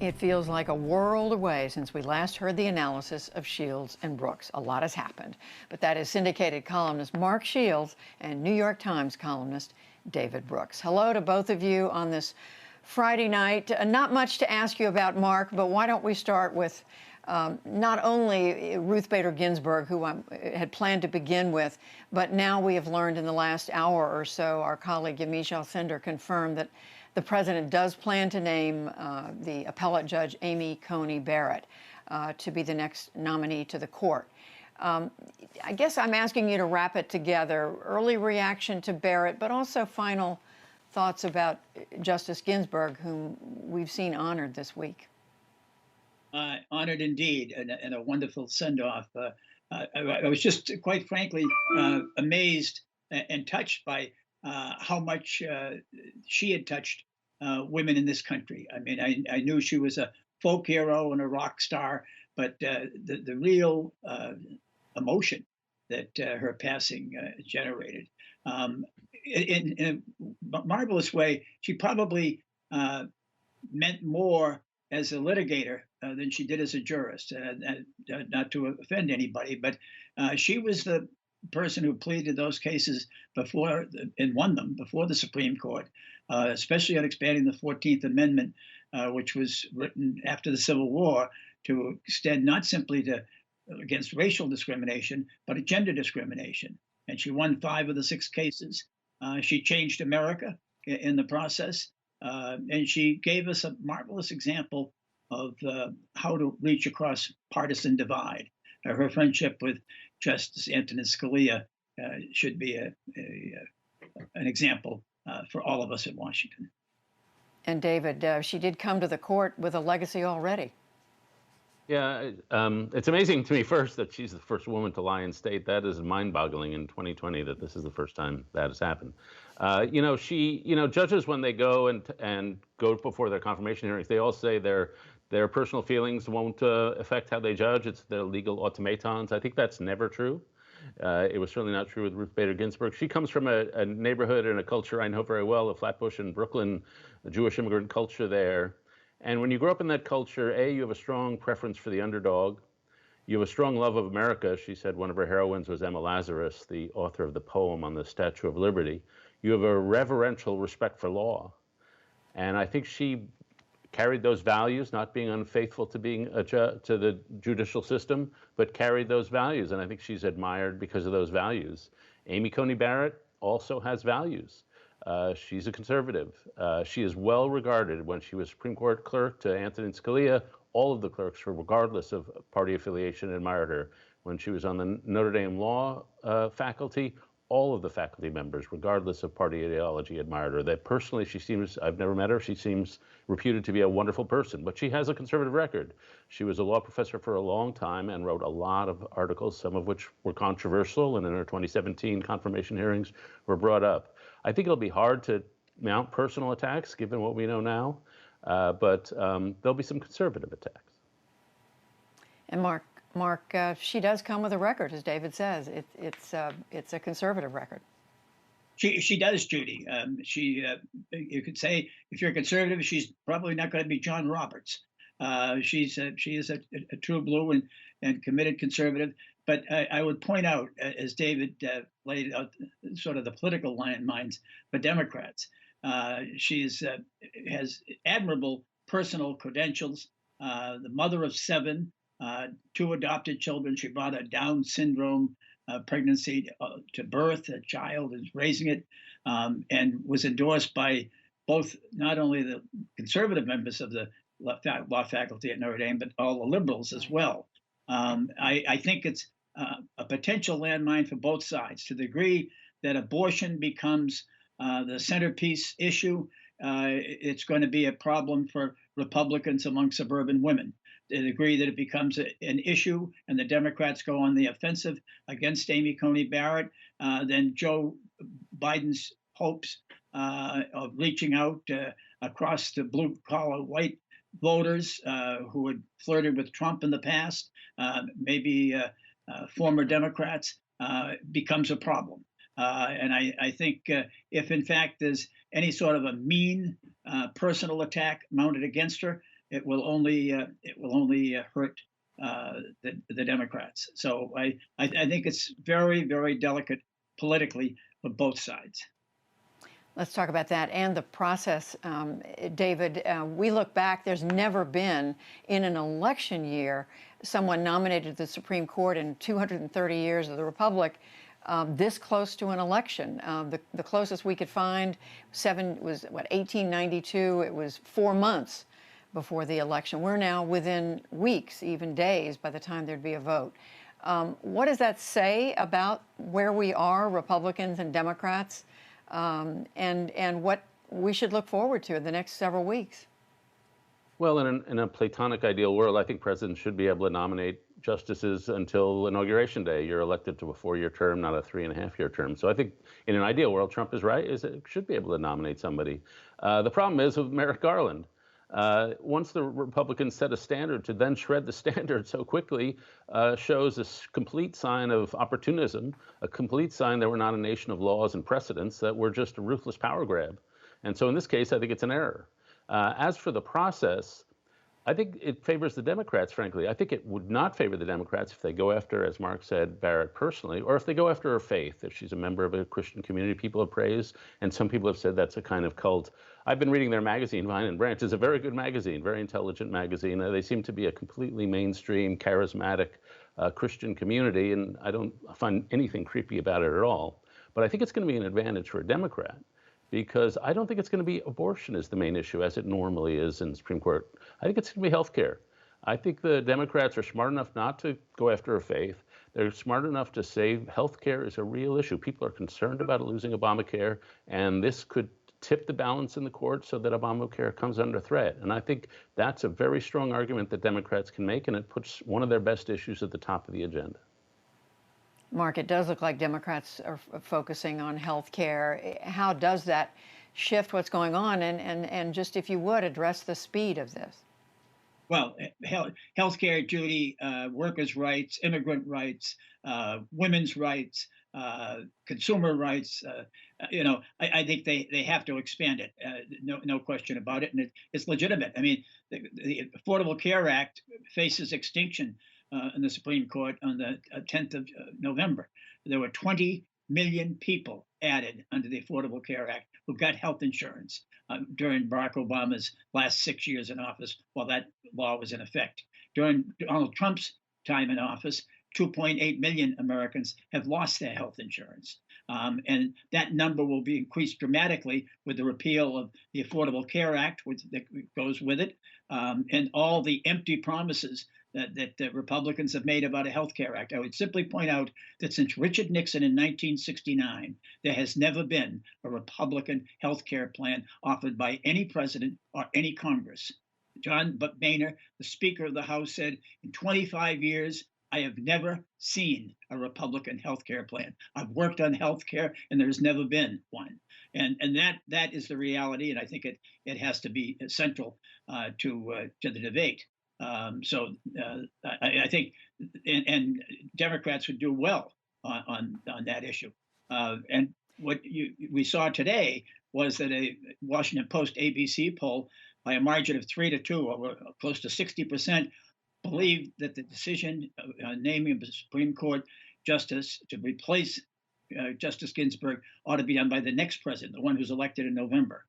It feels like a world away since we last heard the analysis of Shields and Brooks. A lot has happened. But that is syndicated columnist Mark Shields and New York Times columnist David Brooks. Hello to both of you on this Friday night. Not much to ask you about, Mark, but why don't we start with not only Ruth Bader Ginsburg, who I had planned to begin with, but now we have learned in the last hour or so, our colleague Yamiche Alcindor confirmed that the president does plan to name the appellate judge Amy Coney Barrett to be the next nominee to the court. I guess I'm asking you to wrap it together. Early reaction to Barrett, but also final thoughts about Justice Ginsburg, whom we've seen honored this week. Honored indeed, and a wonderful send-off. I was just, quite frankly, amazed and touched by how much she had touched women in this country. I mean, I knew she was a folk hero and a rock star, but the real emotion that her passing generated, in a marvelous way, she probably meant more as a litigator than she did as a jurist. Not to offend anybody, but she was the person who pleaded those cases before and won them before the Supreme Court, especially on expanding the 14th Amendment, which was written after the Civil War to extend not simply to against racial discrimination, but gender discrimination. And she won 5 of the 6 cases. She changed America in the process. And she gave us a marvelous example of how to reach across partisan divide. Her friendship with Justice Antonin Scalia should be an example for all of us in Washington. And David, she did come to the court with a legacy already. Yeah, it's amazing to me first that she's the first woman to lie in state. That is mind-boggling in 2020 that this is the first time that has happened. Judges, when they go and go before their confirmation hearings, they all say their personal feelings won't affect how they judge. It's their legal automatons. I think that's never true. It was certainly not true with Ruth Bader Ginsburg. She comes from a neighborhood and a culture I know very well, of Flatbush in Brooklyn, the Jewish immigrant culture there. And when you grow up in that culture, you have a strong preference for the underdog. You have a strong love of America. She said one of her heroines was Emma Lazarus, the author of the poem on the Statue of Liberty. You have a reverential respect for law. And I think she carried those values, not being unfaithful to to the judicial system, but carried those values. And I think she's admired because of those values. Amy Coney Barrett also has values. She's a conservative. She is well regarded. When she was Supreme Court clerk to Antonin Scalia, all of the clerks, regardless of party affiliation, admired her. When she was on the Notre Dame law faculty, all of the faculty members, regardless of party ideology, admired her. That personally, she seems, I've never met her, she seems reputed to be a wonderful person, but she has a conservative record. She was a law professor for a long time and wrote a lot of articles, some of which were controversial, and in her 2017 confirmation hearings were brought up. I think it'll be hard to mount personal attacks, given what we know now, but there'll be some conservative attacks. And Mark, she does come with a record, as David says. It's a conservative record. She does, Judy. You could say if you're a conservative, she's probably not going to be John Roberts. She is a true blue and committed conservative. But I would point out, as David laid out, sort of the political landmines for Democrats. She has admirable personal credentials. The mother of 7. 2 adopted children. She brought a Down syndrome pregnancy to birth. A child is raising it, and was endorsed by both not only the conservative members of the law faculty at Notre Dame, but all the liberals as well. I think it's a potential landmine for both sides. To the degree that abortion becomes the centerpiece issue, it's going to be a problem for Republicans among suburban women. To the degree that it becomes an issue and the Democrats go on the offensive against Amy Coney Barrett, then Joe Biden's hopes of reaching out across the blue-collar white voters who had flirted with Trump in the past, maybe former Democrats, becomes a problem. And I think if, in fact, there's any sort of a mean personal attack mounted against her, it will only hurt the Democrats. So I think it's very, very delicate politically for both sides. Let's talk about that and the process, David. We look back, there's never been in an election year someone nominated to the Supreme Court in 230 years of the Republic this close to an election. The closest we could find was 1892. It was 4 months before the election. We're now within weeks, even days, by the time there'd be a vote. What does that say about where we are, Republicans and Democrats? And what we should look forward to in the next several weeks? Well, in a Platonic ideal world, I think presidents should be able to nominate justices until Inauguration Day. You're elected to a 4-year term, not a 3.5-year term. So I think in an ideal world, Trump is right, should be able to nominate somebody. The problem is with Merrick Garland. Once the Republicans set a standard, to then shred the standard so quickly shows a complete sign of opportunism, a complete sign that we're not a nation of laws and precedents, that we're just a ruthless power grab. And so in this case, I think it's an error. As for the process, I think it favors the Democrats, frankly. I think it would not favor the Democrats if they go after, as Mark said, Barrett personally, or if they go after her faith, if she's a member of a Christian community people have praised, and some people have said that's a kind of cult. I've been reading their magazine, Vine and Branch. It's a very good magazine, very intelligent magazine. They seem to be a completely mainstream, charismatic Christian community, and I don't find anything creepy about it at all. But I think it's going to be an advantage for a Democrat, because I don't think it's going to be abortion as the main issue, as it normally is in the Supreme Court. I think it's going to be health care. I think the Democrats are smart enough not to go after a faith. They're smart enough to say health care is a real issue. People are concerned about losing Obamacare, and this could tip the balance in the court so that Obamacare comes under threat. And I think that's a very strong argument that Democrats can make, and it puts one of their best issues at the top of the agenda. Mark, it does look like Democrats are focusing on health care. How does that shift what's going on? And just, if you would, address the speed of this. Well, health care, Judy, workers' rights, immigrant rights, women's rights, consumer rights. I think they have to expand it. No question about it. And it's legitimate. I mean, the Affordable Care Act faces extinction in the Supreme Court on the 10th of November. There were 20 million people added under the Affordable Care Act who got health insurance during Barack Obama's last 6 years in office, while that law was in effect. During Donald Trump's time in office, 2.8 million Americans have lost their health insurance. And that number will be increased dramatically with the repeal of the Affordable Care Act, that goes with it, and all the empty promises that the Republicans have made about a health care act. I would simply point out that since Richard Nixon in 1969, there has never been a Republican health care plan offered by any president or any Congress. John Boehner, the Speaker of the House, said, in 25 years, I have never seen a Republican health care plan. I've worked on health care, and there's never been one. And that is the reality, and I think it has to be central to the debate. I think, and Democrats would do well on that issue. And what we saw today was that a Washington Post ABC poll, by a margin of 3-2, or close to 60%, believed that the decision naming the Supreme Court justice to replace Justice Ginsburg ought to be done by the next president, the one who's elected in November.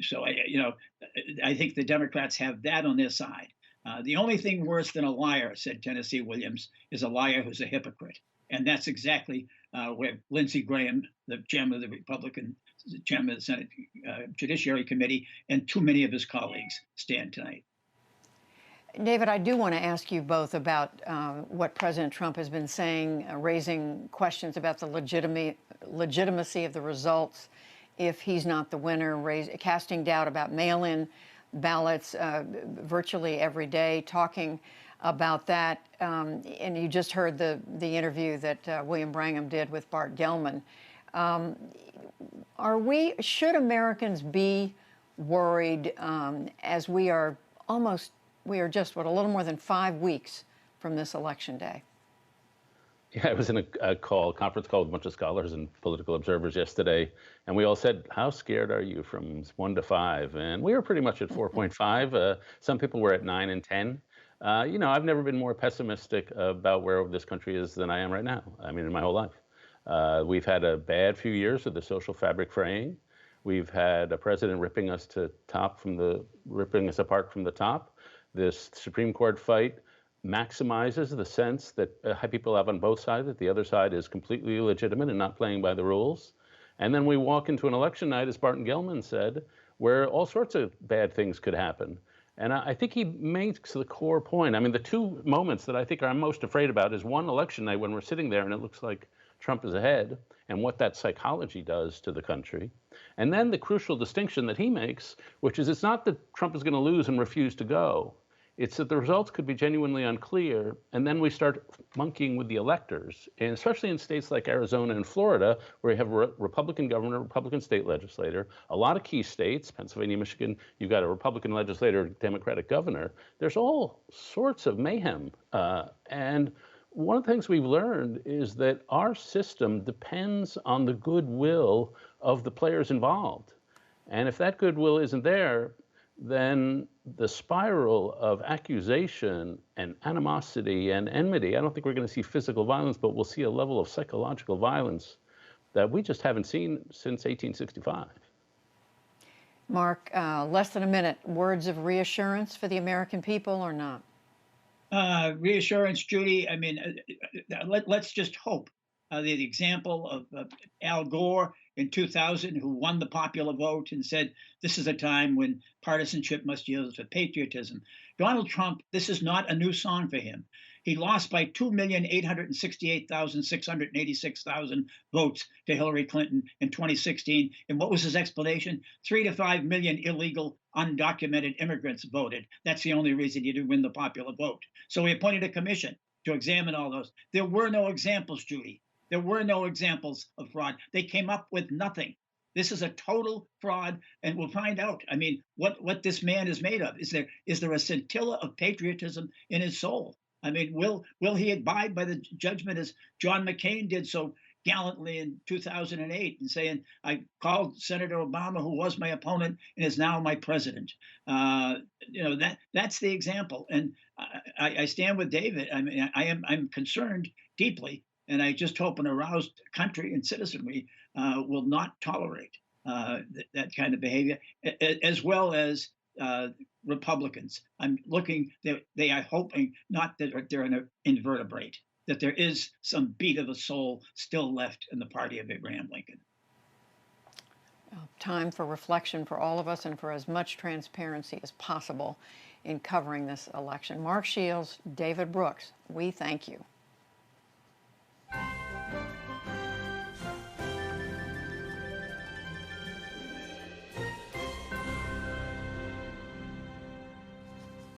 So I think the Democrats have that on their side. The only thing worse than a liar, said Tennessee Williams, is a liar who's a hypocrite. And that's exactly where Lindsey Graham, the chairman of the Republican, chairman of the Senate Judiciary Committee, and too many of his colleagues stand tonight. David, I do want to ask you both about what President Trump has been saying, raising questions about the legitimacy of the results if he's not the winner, casting doubt about mail-in ballots virtually every day, talking about that. And you just heard the interview that William Brangham did with Bart Gellman. Should Americans be worried as we are just, a little more than 5 weeks from this election day? Yeah, I was in a conference call with a bunch of scholars and political observers yesterday, and we all said, "How scared are you from 1 to 5?" And we were pretty much at 4.5. Some people were at 9 and 10. I've never been more pessimistic about where this country is than I am right now. I mean, in my whole life. We've had a bad few years of the social fabric fraying. We've had a president ripping us ripping us apart from the top. This Supreme Court fight maximizes the sense that people have on both sides that the other side is completely illegitimate and not playing by the rules. And then we walk into an election night, as Barton Gellman said, where all sorts of bad things could happen. And I think he makes the core point. I mean, the two moments that I think I'm most afraid about is one, election night when we're sitting there and it looks like Trump is ahead and what that psychology does to the country. And then the crucial distinction that he makes, which is it's not that Trump is going to lose and refuse to go. It's that the results could be genuinely unclear, and then we start monkeying with the electors, and especially in states like Arizona and Florida, where you have a Republican governor, Republican state legislator, a lot of key states, Pennsylvania, Michigan, you've got a Republican legislator, Democratic governor. There's all sorts of mayhem. And one of the things we've learned is that our system depends on the goodwill of the players involved. And if that goodwill isn't there, then the spiral of accusation and animosity and enmity, I don't think we're going to see physical violence, but we'll see a level of psychological violence that we just haven't seen since 1865. Mark, less than a minute. Words of reassurance for the American people or not? Reassurance, Judy. I mean, let's just hope. The example of Al Gore in 2000, who won the popular vote and said, this is a time when partisanship must yield to patriotism. Donald Trump, this is not a new song for him. He lost by 2,868,686 votes to Hillary Clinton in 2016. And what was his explanation? 3 to 5 million illegal, undocumented immigrants voted. That's the only reason he didn't win the popular vote. So he appointed a commission to examine all those. There were no examples, Judy. There were no examples of fraud. They came up with nothing. This is a total fraud, and we'll find out. I mean, what this man is made of. Is there a scintilla of patriotism in his soul? I mean, will he abide by the judgment as John McCain did so gallantly in 2008 and saying, I called Senator Obama, who was my opponent and is now my president. That's the example. And I stand with David. I mean, I'm concerned deeply. And I just hope an aroused country and citizenry will not tolerate that kind of behavior, as well as Republicans. I'm looking, they are hoping not that they're an invertebrate, that there is some beat of the soul still left in the party of Abraham Lincoln. Time for reflection for all of us and for as much transparency as possible in covering this election. Mark Shields, David Brooks, we thank you.